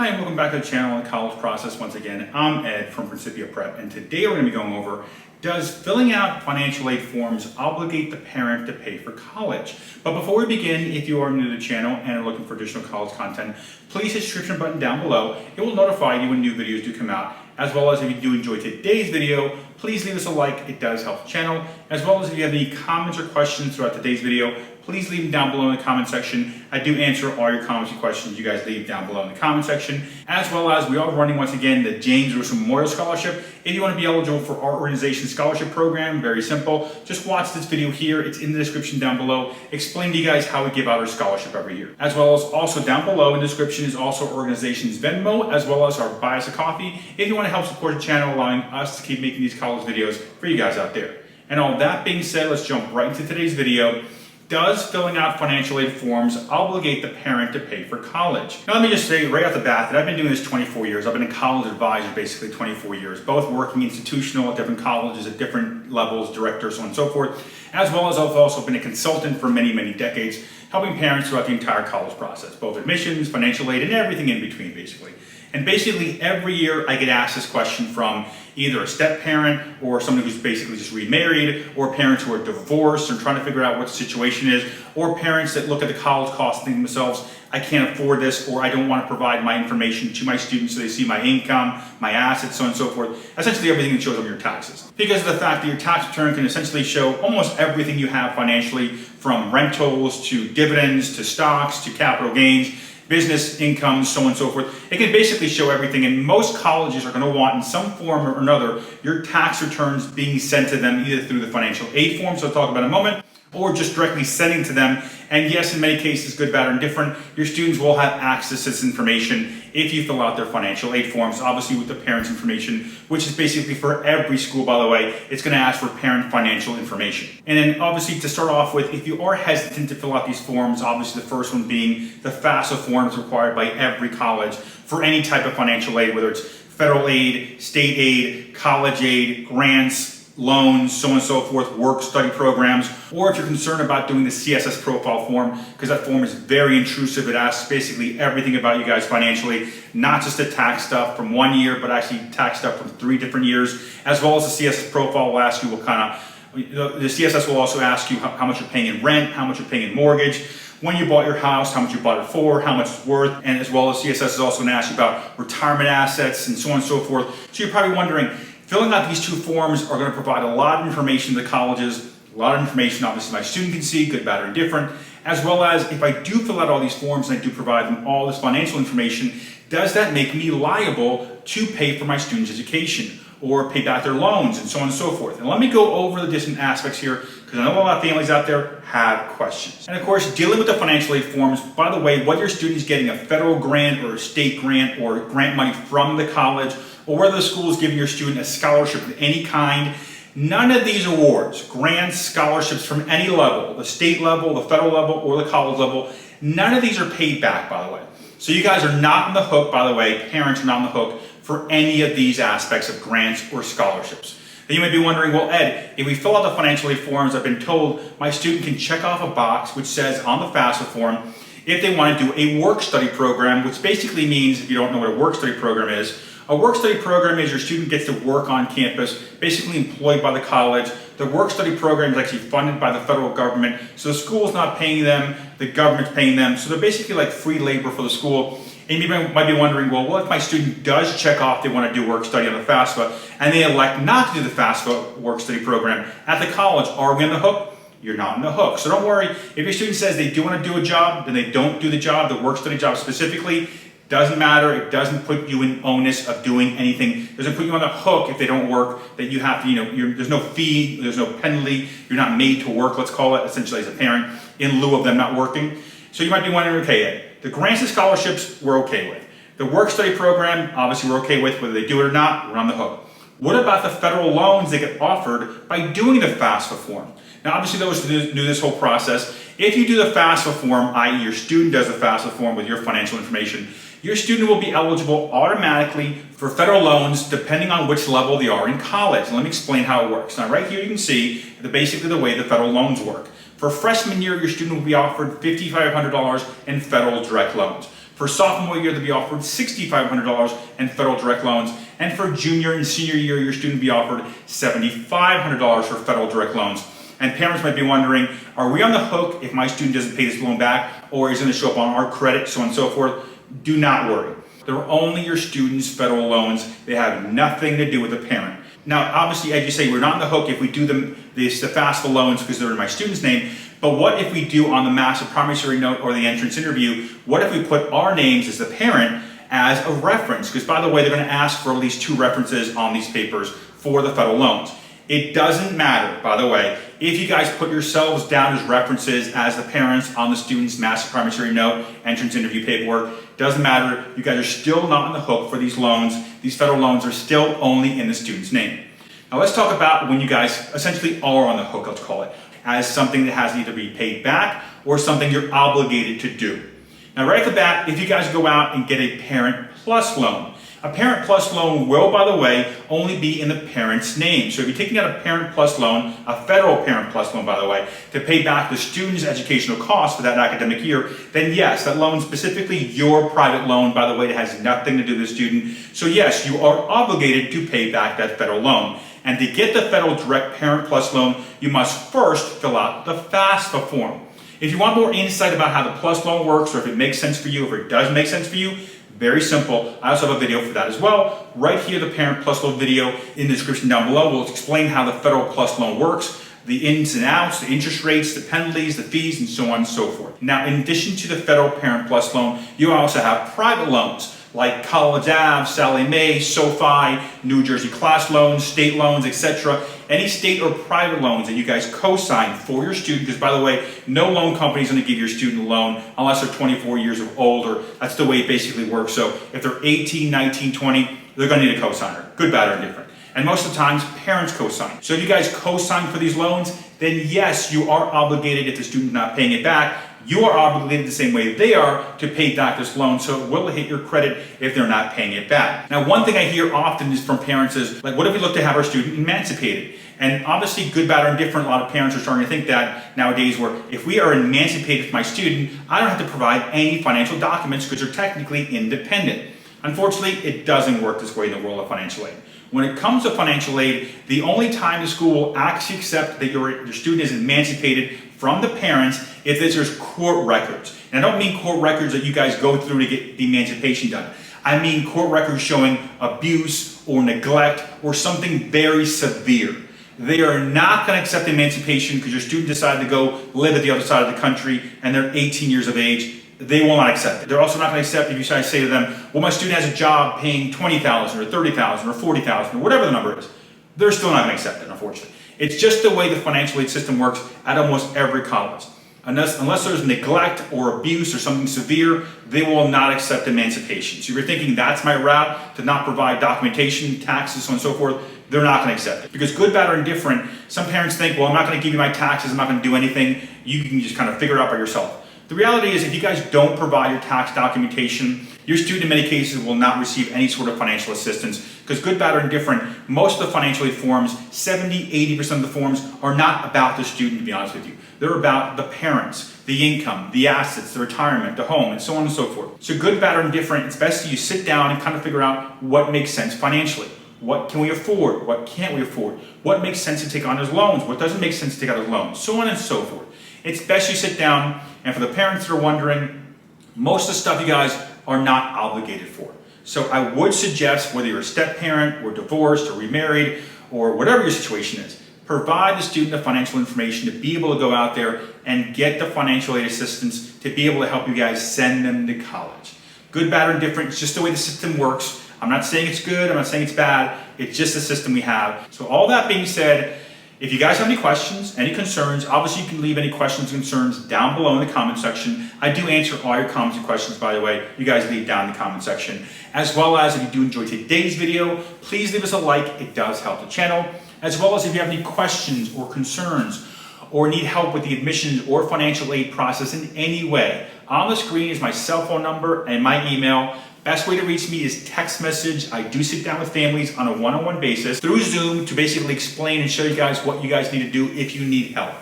Hi and welcome back to the channel on the college process. Once again, I'm Ed from Principia Prep, and today we're going to be going over, does filling out financial aid forms obligate the parent to pay for college? But before we begin, if you are new to the channel and are looking for additional college content, please hit the subscription button down below. It will notify you when new videos do come out. As well as if you do enjoy today's video, please leave us a like, it does help the channel. As well as if you have any comments or questions throughout today's video, please leave them down below in the comment section. I do answer all your comments and questions you guys leave down below in the comment section. As well as we are running once again the James Lewis Memorial Scholarship. If you want to be eligible for our organization's scholarship program, very simple. Just watch this video here, it's in the description down below, explain to you guys how we give out our scholarship every year. As well as also down below in the description is also our organization's Venmo, as well as our buy us a coffee, if you want to help support the channel, allowing us to keep making these college videos for you guys out there. And all that being said, let's jump right into today's video. Does filling out financial aid forms obligate the parent to pay for college? Now let me just say right off the bat that I've been doing this 24 years. I've been a college advisor basically 24 years, both working institutional at different colleges at different levels, director, so on and so forth, as well as I've also been a consultant for many, many decades, helping parents throughout the entire college process, both admissions, financial aid, and everything in between basically. And basically every year I get asked this question from either a step parent or someone who's basically just remarried, or parents who are divorced and trying to figure out what the situation is, or parents that look at the college costs and think to themselves, I can't afford this, or I don't want to provide my information to my students so they see my income, my assets, so on and so forth. Essentially everything that shows on your taxes. Because of the fact that your tax return can essentially show almost everything you have financially, from rentals to dividends to stocks to capital gains, business income, so on and so forth. It can basically show everything, and most colleges are going to want in some form or another your tax returns being sent to them either through the financial aid forms I'll talk about in a moment, or just directly sending to them. And yes, in many cases, good, bad, or indifferent, your students will have access to this information if you fill out their financial aid forms, obviously with the parents' information, which is basically for every school, by the way, it's going to ask for parent financial information. And then obviously to start off with, if you are hesitant to fill out these forms, obviously the first one being the FAFSA forms required by every college for any type of financial aid, whether it's federal aid, state aid, college aid, grants, loans, so on and so forth, work study programs, or if you're concerned about doing the CSS profile form, because that form is very intrusive. It asks basically everything about you guys financially, not just the tax stuff from 1 year, but actually tax stuff from 3 different years, as well as the CSS profile will ask you what kind of, the CSS will also ask you how much you're paying in rent, how much you're paying in mortgage, when you bought your house, how much you bought it for, how much it's worth, and as well as CSS is also going to ask you about retirement assets and so on and so forth. So you're probably wondering, filling out these two forms are going to provide a lot of information to the colleges, a lot of information obviously my student can see, good, bad, or indifferent, as well as if I do fill out all these forms and I do provide them all this financial information, does that make me liable to pay for my students' education or pay back their loans and so on and so forth? And let me go over the different aspects here, because I know a lot of families out there have questions. And of course, dealing with the financial aid forms, by the way, whether your student is getting a federal grant or a state grant or grant money from the college, or whether the school is giving your student a scholarship of any kind, none of these awards, grants, scholarships from any level, the state level, the federal level, or the college level, none of these are paid back, by the way. So you guys are not on the hook, by the way, parents are not on the hook for any of these aspects of grants or scholarships. Then you may be wondering, well, Ed, if we fill out the financial aid forms, I've been told my student can check off a box which says on the FAFSA form if they want to do a work study program, which basically means, if you don't know what a work study program is, a work study program is your student gets to work on campus, basically employed by the college. The work study program is actually funded by the federal government, so the school is not paying them, the government's paying them, so they're basically like free labor for the school. And you might be wondering, well, what if my student does check off they want to do work study on the FAFSA, and they elect not to do the FAFSA work study program at the college? Are we on the hook? You're not on the hook. So don't worry, if your student says they do want to do a job, then they don't do the job, the work study job specifically, doesn't matter. It doesn't put you in onus of doing anything. It doesn't put you on the hook if they don't work, that you have to, there's no fee, there's no penalty. You're not made to work, let's call it, essentially as a parent, in lieu of them not working. So you might be wondering, okay, Ed, the grants and scholarships we're okay with. The work study program, obviously we're okay with, whether they do it or not, we're on the hook. What about the federal loans that get offered by doing the FAFSA form? Now obviously those who do this whole process, if you do the FAFSA form, i.e. your student does the FAFSA form with your financial information, your student will be eligible automatically for federal loans depending on which level they are in college. And let me explain how it works. Now right here you can see basically the way the federal loans work. For freshman year, your student will be offered $5,500 in federal direct loans. For sophomore year, they'll be offered $6,500 in federal direct loans. And for junior and senior year, your student will be offered $7,500 for federal direct loans. And parents might be wondering, are we on the hook if my student doesn't pay this loan back, or is it going to show up on our credit, so on and so forth? Do not worry. They're only your student's federal loans. They have nothing to do with the parent. Now, obviously, as you say, we're not on the hook if we do the FAFSA loans because they're in my student's name. But what if we do on the massive promissory note or the entrance interview? What if we put our names as the parent as a reference? Because, by the way, they're going to ask for at least 2 references on these papers for the federal loans. It doesn't matter, by the way, if you guys put yourselves down as references as the parents on the student's massive promissory note, entrance interview paperwork. Doesn't matter. You guys are still not on the hook for these loans. These federal loans are still only in the student's name. Now let's talk about when you guys essentially are on the hook, let's call it, as something that has to either be paid back or something you're obligated to do. Now right off the bat, if you guys go out and get a Parent Plus loan, a Parent Plus loan will, by the way, only be in the parent's name. So if you're taking out a Parent Plus loan, a federal Parent Plus loan, by the way, to pay back the student's educational costs for that academic year, then yes, that loan is specifically your private loan, by the way, that has nothing to do with the student. So yes, you are obligated to pay back that federal loan. And to get the federal direct Parent Plus loan, you must first fill out the FAFSA form. If you want more insight about how the Plus loan works, or if it makes sense for you, if it doesn't make sense for you, very simple. I also have a video for that as well. Right here, the Parent Plus loan video in the description down below will explain how the federal Plus loan works, the ins and outs, the interest rates, the penalties, the fees, and so on and so forth. Now, in addition to the federal Parent Plus loan, you also have private loans like College Ave, Sallie Mae, SoFi, New Jersey class loans, state loans, etc. Any state or private loans that you guys co-sign for your student, because by the way, no loan company is going to give your student a loan unless they're 24 years of older. That's the way it basically works. So if they're 18, 19, 20, they're going to need a co-signer, good, bad, or indifferent. And most of the times, parents co-sign. So if you guys co-sign for these loans, then yes, you are obligated, if the student's not paying it back, you are obligated the same way they are to pay back this loan, so it will hit your credit if they're not paying it back. Now, one thing I hear often is from parents is, like, what if we look to have our student emancipated? And obviously, good, bad, or indifferent, a lot of parents are starting to think that nowadays, where if we are emancipated from my student, I don't have to provide any financial documents because they're technically independent. Unfortunately, it doesn't work this way in the world of financial aid. When it comes to financial aid, the only time the school will actually accept that your student is emancipated from the parents if there's court records. And I don't mean court records that you guys go through to get the emancipation done. I mean court records showing abuse or neglect or something very severe. They are not going to accept emancipation because your student decided to go live at the other side of the country and they're 18 years of age. They will not accept it. They're also not going to accept if you try to say to them, well, my student has a job paying $20,000 or $30,000 or $40,000 or whatever the number is. They're still not going to accept it, unfortunately. It's just the way the financial aid system works at almost every college. Unless there's neglect or abuse or something severe, they will not accept emancipation. So if you're thinking that's my route to not provide documentation, taxes, so on and so forth, they're not going to accept it. Because good, bad, or indifferent, some parents think, well, I'm not going to give you my taxes, I'm not going to do anything. You can just kind of figure it out by yourself. The reality is, if you guys don't provide your tax documentation, your student in many cases will not receive any sort of financial assistance because good, bad, or indifferent, most of the financial aid forms, 70–80% of the forms are not about the student, to be honest with you. They're about the parents, the income, the assets, the retirement, the home, and so on and so forth. So good, bad, or indifferent, it's best that you sit down and kind of figure out what makes sense financially. What can we afford? What can't we afford? What makes sense to take on as loans? What doesn't make sense to take out as loans? So on and so forth. It's best you sit down, and for the parents that are wondering, most of the stuff you guys are not obligated for. So I would suggest, whether you're a step parent or divorced or remarried or whatever your situation is, provide the student the financial information to be able to go out there and get the financial aid assistance to be able to help you guys send them to college. Good, bad, or indifferent, it's just the way the system works. I'm not saying it's good, I'm not saying it's bad, it's just the system we have. So all that being said, if you guys have any questions, any concerns, obviously you can leave any questions and concerns down below in the comment section. I do answer all your comments and questions, by the way. You guys leave down in the comment section. As well as, if you do enjoy today's video, please leave us a like. It does help the channel. As well as if you have any questions or concerns or need help with the admissions or financial aid process in any way, on the screen is my cell phone number and my email. Best way to reach me is text message. I do sit down with families on a one-on-one basis through Zoom to basically explain and show you guys what you guys need to do if you need help.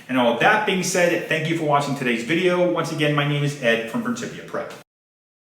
And all that being said, thank you for watching today's video. Once again, my name is Ed from Principia Prep.